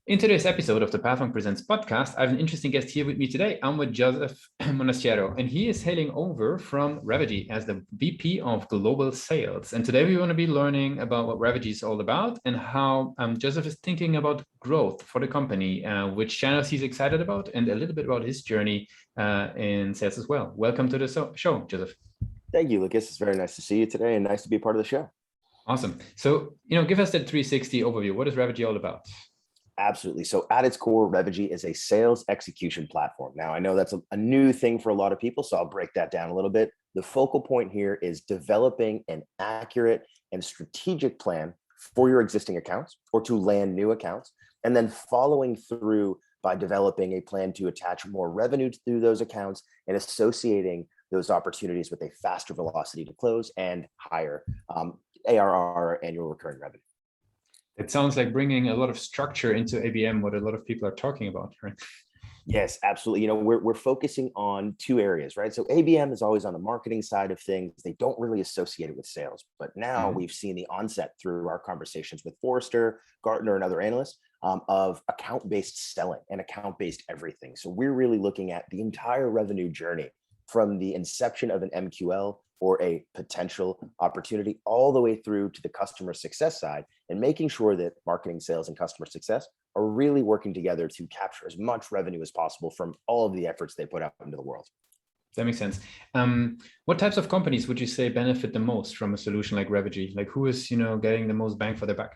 In today's episode of the Pathway Presents podcast, I have an interesting guest here with me today. I'm with Joseph Monastiero, and he is hailing over from Revegy as the VP of Global Sales. And today we want to be learning about what Revegy is all about and how Joseph is thinking about growth for the company, which channels he's excited about, and a little bit about his journey in sales as well. Welcome to the show, Joseph. Thank you, Lucas. It's very nice to see you today and nice to be a part of the show. Awesome. So, give us that 360 overview. What is Revegy all about? Absolutely. So at its core, Revegy is a sales execution platform. Now, I know that's a new thing for a lot of people, so I'll break that down a little bit. The focal point here is developing an accurate and strategic plan for your existing accounts or to land new accounts, and then following through by developing a plan to attach more revenue to those accounts and associating those opportunities with a faster velocity to close and higher ARR, annual recurring revenue. It sounds like bringing a lot of structure into ABM, what a lot of people are talking about, right? Yes, absolutely. We're focusing on two areas, right? So ABM is always on the marketing side of things. They don't really associate it with sales. But now we've seen the onset through our conversations with Forrester, Gartner, and other analysts of account-based selling and account-based everything. So we're really looking at the entire revenue journey from the inception of an MQL or a potential opportunity all the way through to the customer success side, and making sure that marketing, sales, and customer success are really working together to capture as much revenue as possible from all of the efforts they put out into the world. That makes sense. What types of companies would you say benefit the most from a solution like Revegy? Like who is, getting the most bang for their buck?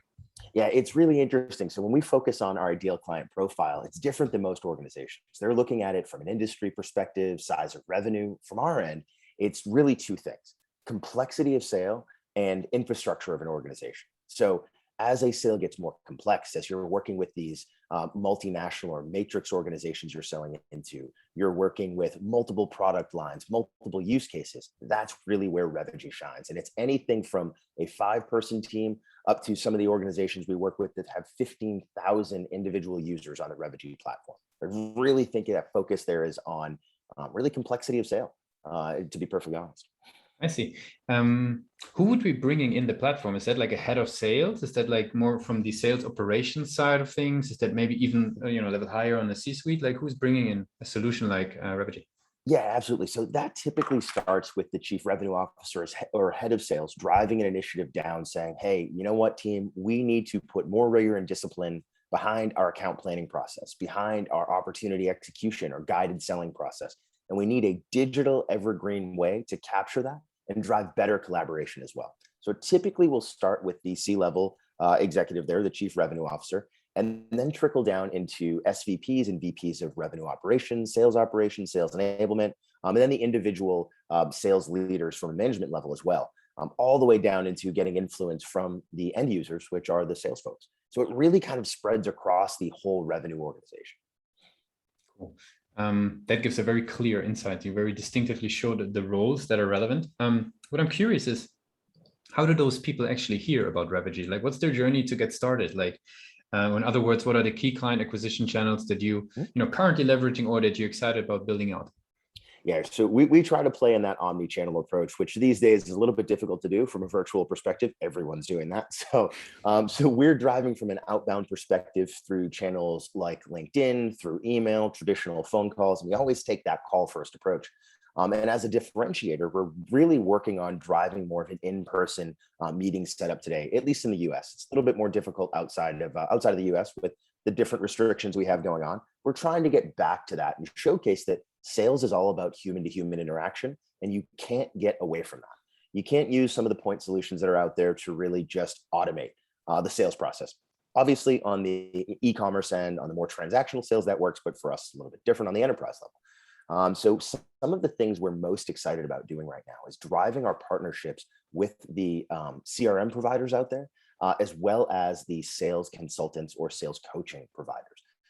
Yeah, it's really interesting. So when we focus on our ideal client profile, it's different than most organizations. They're looking at it from an industry perspective, size of revenue. From our end, it's really two things: complexity of sale and infrastructure of an organization. So as a sale gets more complex, as you're working with these multinational or matrix organizations you're selling into, you're working with multiple product lines, multiple use cases. That's really where Revegy shines. And it's anything from a 5-person team up to some of the organizations we work with that have 15,000 individual users on the Revegy platform. I really think that focus there is on really complexity of sale, to be perfectly honest. I see. Who would be bringing in the platform? Is that like a head of sales? Is that like more from the sales operations side of things? Is that maybe even level higher on the C-suite? Like who's bringing in a solution like Revegy? Yeah, absolutely. So that typically starts with the chief revenue officer or head of sales driving an initiative down, saying, "Hey, you know what, team? We need to put more rigor and discipline behind our account planning process, behind our opportunity execution or guided selling process. And we need a digital evergreen way to capture that and drive better collaboration as well." So typically we'll start with the C-level executive there, the chief revenue officer, and then trickle down into SVPs and VPs of revenue operations, sales enablement, and then the individual sales leaders from a management level as well, all the way down into getting influence from the end users, which are the sales folks. So it really kind of spreads across the whole revenue organization. Cool. That gives a very clear insight. You very distinctively show the roles that are relevant. What I'm curious is, how do those people actually hear about Revegy? Like, what's their journey to get started? Like, in other words, what are the key client acquisition channels that you currently leveraging or that you're excited about building out? Yeah, so we try to play in that omni-channel approach, which these days is a little bit difficult to do from a virtual perspective. Everyone's doing that. So we're driving from an outbound perspective through channels like LinkedIn, through email, traditional phone calls, and we always take that call first approach. And as a differentiator, we're really working on driving more of an in-person meeting setup today, at least in the US. It's a little bit more difficult outside of the US with the different restrictions we have going on. We're trying to get back to that and showcase that sales is all about human to human interaction, and you can't get away from that. You can't use some of the point solutions that are out there to really just automate the sales process. Obviously, on the e-commerce end, on the more transactional sales, that works, but for us, it's a little bit different on the enterprise level. So some of the things we're most excited about doing right now is driving our partnerships with the CRM providers out there, as well as the sales consultants or sales coaching providers.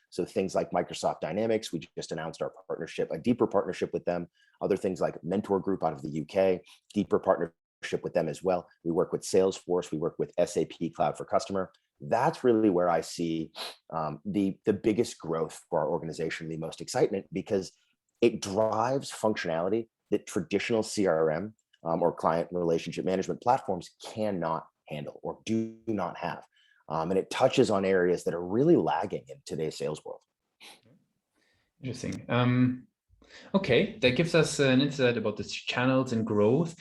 So things like Microsoft Dynamics, we just announced our partnership, a deeper partnership with them. Other things like Mentor Group out of the UK, deeper partnership with them as well. We work with Salesforce, we work with SAP Cloud for Customer. That's really where I see the biggest growth for our organization, the most excitement, because it drives functionality that traditional CRM or client relationship management platforms cannot handle or do not have. And it touches on areas that are really lagging in today's sales world. Interesting. Okay, that gives us an insight about the channels and growth.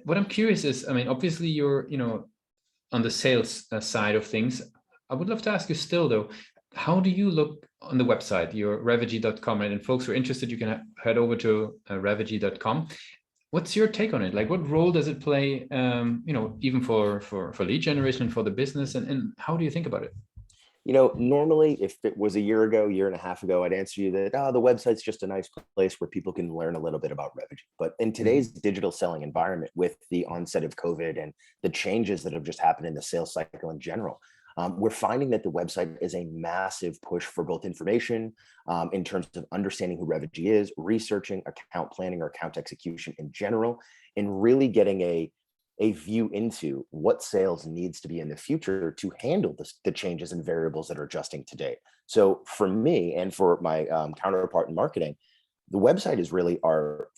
What I'm curious is, I mean, obviously you're, on the sales side of things. I would love to ask you still though, how do you look on the website, your revegy.com, right? And folks who are interested, you can head over to revegy.com. What's your take on it? Like, what role does it play, even for lead generation and for the business? And how do you think about it? Normally, if it was a year and a half ago, I'd answer you that, the website's just a nice place where people can learn a little bit about Revegy. But in today's digital selling environment, with the onset of COVID and the changes that have just happened in the sales cycle in general, we're finding that the website is a massive push for both information in terms of understanding who Revegy is, researching account planning or account execution in general, and really getting a view into what sales needs to be in the future to handle the changes and variables that are adjusting today. So for me and for my counterpart in marketing, the website is really our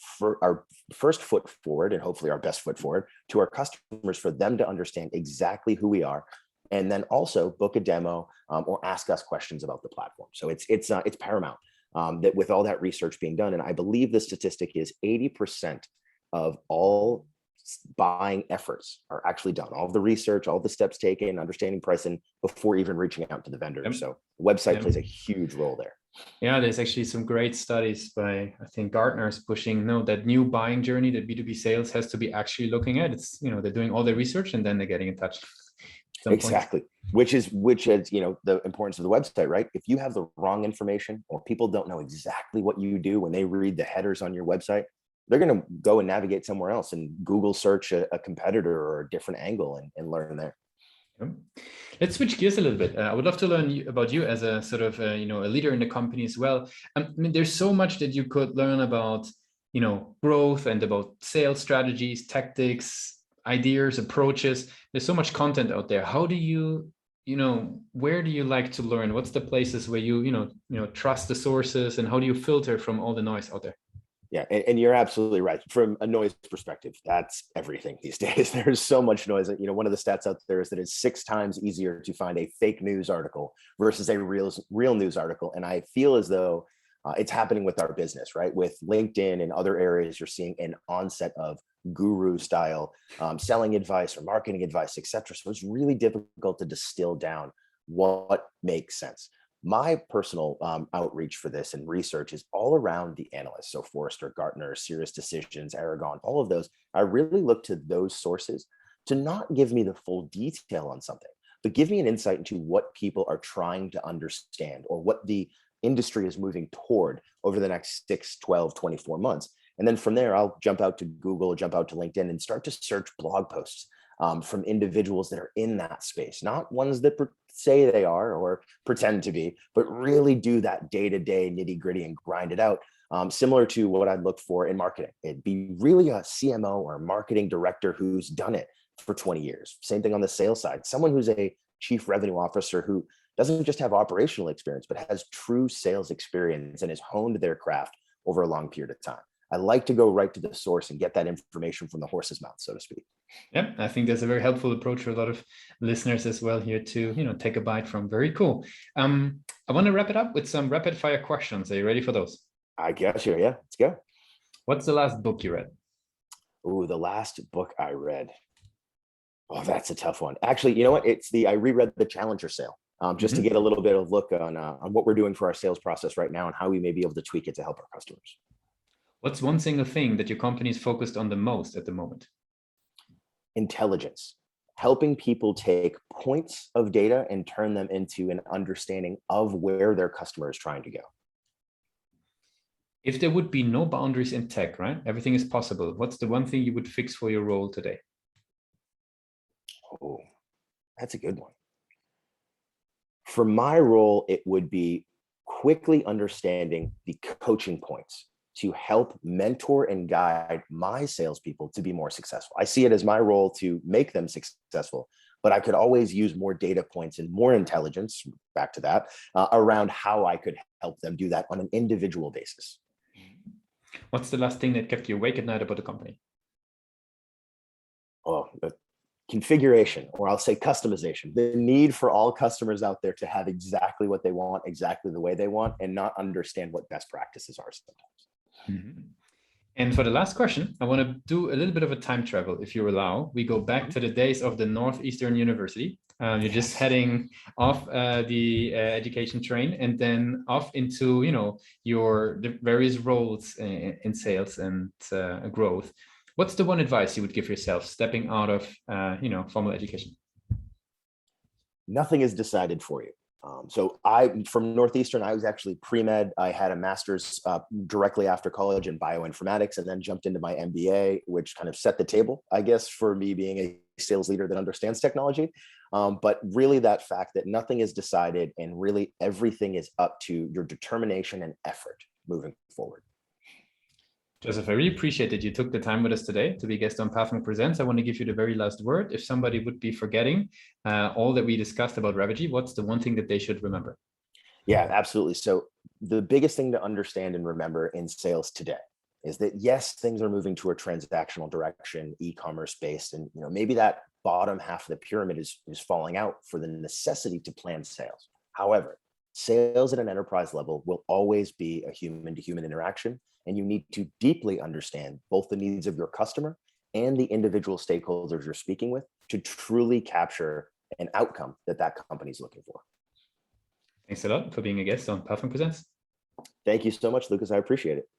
first foot forward, and hopefully our best foot forward to our customers, for them to understand exactly who we are, and then also book a demo or ask us questions about the platform. So it's paramount that with all that research being done, and I believe the statistic is 80% of all buying efforts are actually done, all of the research, all the steps taken, understanding pricing before even reaching out to the vendor. Yep. So the website plays a huge role there. Yeah, there's actually some great studies by, I think, Gartner's pushing that new buying journey that B2B sales has to be actually looking at. It's, they're doing all their research and then they're getting in touch. Exactly. Which is the importance of the website, right? If you have the wrong information, or people don't know exactly what you do when they read the headers on your website, they're going to go and navigate somewhere else and Google search a competitor or a different angle and learn there. Let's switch gears a little bit. I would love to learn about you as a sort of, a leader in the company as well. I mean, there's so much that you could learn about, growth and about sales strategies, tactics, ideas, approaches. There's so much content out there. How do you, where do you like to learn? What's the places where you, trust the sources, and how do you filter from all the noise out there? Yeah, and you're absolutely right. From a noise perspective, that's everything these days. There's so much noise. One of the stats out there is that it's 6 times easier to find a fake news article versus a real news article. And I feel as though it's happening with our business, right? With LinkedIn and other areas, you're seeing an onset of guru style selling advice or marketing advice, etc. So it's really difficult to distill down what makes sense. My personal outreach for this and research is all around the analysts. So Forrester, Gartner, Cirrus Decisions, Aragon, all of those. I really look to those sources to not give me the full detail on something, but give me an insight into what people are trying to understand, or what the industry is moving toward over the next 6, 12, 24 months. And then from there, I'll jump out to Google, jump out to LinkedIn, and start to search blog posts from individuals that are in that space, not ones that say they are or pretend to be, but really do that day-to-day nitty-gritty and grind it out. Similar to what I'd look for in marketing. It'd be really a CMO or a marketing director who's done it for 20 years. Same thing on the sales side. Someone who's a chief revenue officer who doesn't just have operational experience, but has true sales experience and has honed their craft over a long period of time. I like to go right to the source and get that information from the horse's mouth, so to speak. Yeah, I think that's a very helpful approach for a lot of listeners as well here to, take a bite from. Very cool. I want to wrap it up with some rapid fire questions. Are you ready for those? I guess you're, yeah, let's go. What's the last book you read? Oh, the last book I read. Oh, that's a tough one. Actually, you know what? I reread The Challenger Sale just to get a little bit of look on what we're doing for our sales process right now and how we may be able to tweak it to help our customers. What's one single thing that your company is focused on the most at the moment? Intelligence, helping people take points of data and turn them into an understanding of where their customer is trying to go. If there would be no boundaries in tech, right? Everything is possible. What's the one thing you would fix for your role today? Oh, that's a good one. For my role, it would be quickly understanding the coaching points to help mentor and guide my salespeople to be more successful. I see it as my role to make them successful, but I could always use more data points and more intelligence, back to that, around how I could help them do that on an individual basis. What's the last thing that kept you awake at night about the company? Oh, configuration, or I'll say customization, the need for all customers out there to have exactly what they want, exactly the way they want, and not understand what best practices are sometimes. Mhm. And for the last question, I want to do a little bit of a time travel, if you allow. We go back to the days of the Northeastern University. You're just heading off the education train and then off into, your the various roles in sales and growth. What's the one advice you would give yourself stepping out of, formal education? Nothing is decided for you. So from Northeastern, I was actually pre-med. I had a master's directly after college in bioinformatics, and then jumped into my MBA, which kind of set the table, I guess, for me being a sales leader that understands technology. But really that fact that nothing is decided and really everything is up to your determination and effort moving forward. Joseph, I really appreciate that you took the time with us today to be a guest on Pathmark Presents. I want to give you the very last word. If somebody would be forgetting all that we discussed about Revegy, what's the one thing that they should remember? Yeah, absolutely. So the biggest thing to understand and remember in sales today is that, yes, things are moving to a transactional direction, e-commerce based, and maybe that bottom half of the pyramid is falling out for the necessity to plan sales. However, sales at an enterprise level will always be a human to human interaction, and you need to deeply understand both the needs of your customer and the individual stakeholders you're speaking with to truly capture an outcome that company is looking for. Thanks a lot for being a guest on Pathmark Presents. Thank you so much, Lucas. I appreciate it.